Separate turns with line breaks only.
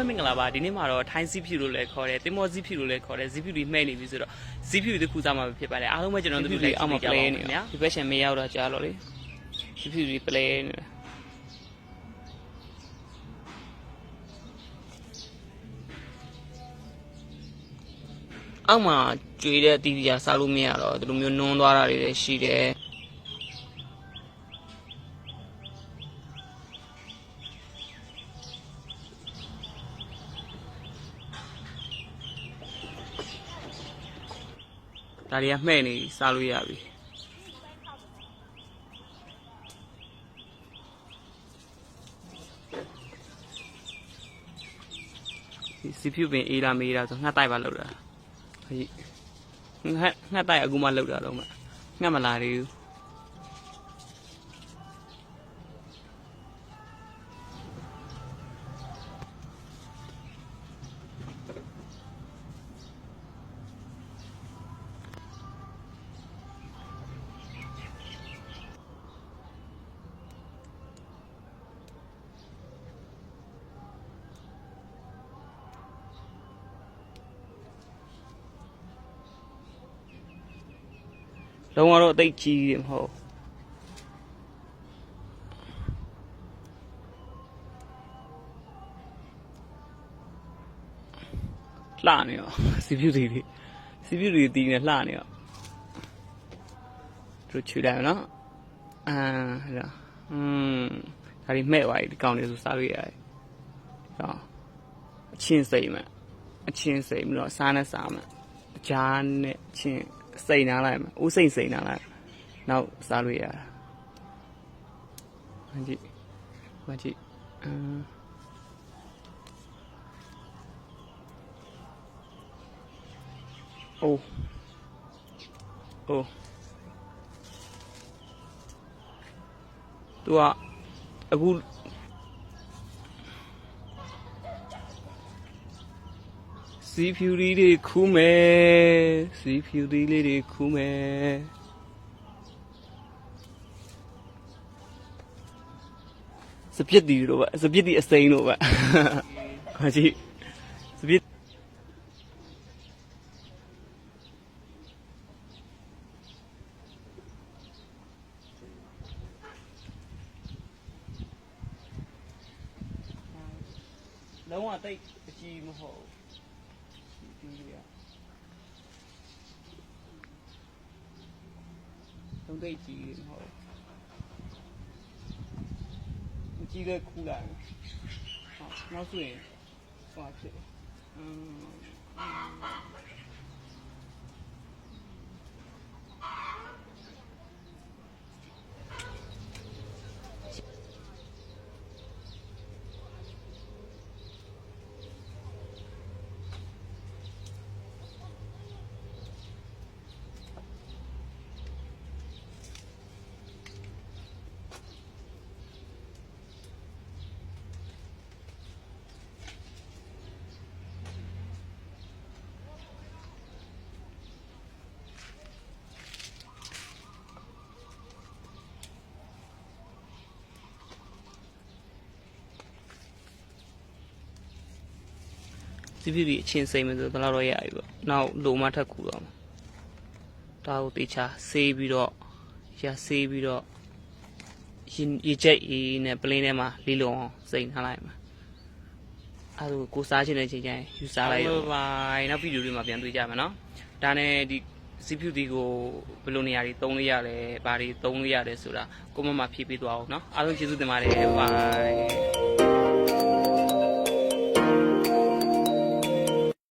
မင်္ဂလာပါဒီနေ့မှာတော့ထိုင်းစီဖြူလို့လည်းခေါ်တယ်တင်မောစီဖြူလို့လည်းခေါ်တယ်စီဖြူတွေမှဲ့နေပြီဆိုတော့စီဖြူတစ်ခုစားမှာဖြစ်ပါတယ်အားလုံးပဲကျွန်တော်တို့လိုက်အောင်မပလဲနေဗျာဒီဘက်ရှင်မရောက်တော့ကြားလို့လေစီဖြူတွေပလဲနေအောက်မှာကျွေတဲ့အတီးကြီးစားလို့မရတော့ဒီလိုမျိုးနွန်းသွားတာတွေလည်းရှိတယ်ဒါတွေကမှဲ့နေစားလို့ရပြီစီဖြူပင်အေးလာမေးတာဆိုငှက်တိုက်ပါလောက်တာဟိငှက်တိုက်အခုမှလောက်တာတော့မှငှက်မလာသေးဘူးလုံးဝတော့အသိကြီးတယ်မဟုတ်လှနေရောစီဖြူတွေတီးနေလှနေရောတို့ချူတယ်နော်ဟဲ့ဒါဒီမဲ့သွားပြီဒီကောင်လေးဆိုစားလို့ရတယ်ဟောအချင်းစိတ်မှအချင်းစိတ်ပြီးတော့စားနဲ့စားမှအကြားနဲ့အချင်းစိတ်နာလိုက်မှာဦးစိတ်နာလိုက်နောက်စားလို့ရတာမကြည့်အိုးသူကအခုစီဖြူလေးတွေခူးမယ်စီဖြူလေးတွေခူးမယ်စပြစ်တီတို့ပဲစပြစ်တီအစိမ်းတို့ပဲဟာကြည့်စပြစ်လုံးဝတိတ်အကြီးမဟုတ်don't they see how see the cool out now swing watch itစီဖြူတွေအချင်းစိတ်မယ်ဆိုတော့တော့ရပြီပေါ့နောက်လိုမထက်ကူတော့မှာဒါကိုတေချာဆေးပြီးတော့ဆေးပြီးတော့ရေချက်အေးနဲ့ပလင်းထဲမှာလေးလုံးအောင်စိတ်ထားလိုက်မှာအဲဒါကိုစားချင်တဲ့ချိန်ကျရင်ယူစားလိုက်ရောဘိုင်နောက်ဗီဒီယိုတွေမှာပြန်တွေ့ကြမယ်နော်ဒါနဲ့ဒီစီဖြူတွေကိုဘယ်လိုနေရာတွေသုံးလို့ရတယ်ဘာတွေသုံးလို့ရတယ်ဆိုတာကိုမမဖြည့်ပေးသွားအောင်နော်အားလုံးကျေးဇူးတင်ပါတယ်ဘိုင်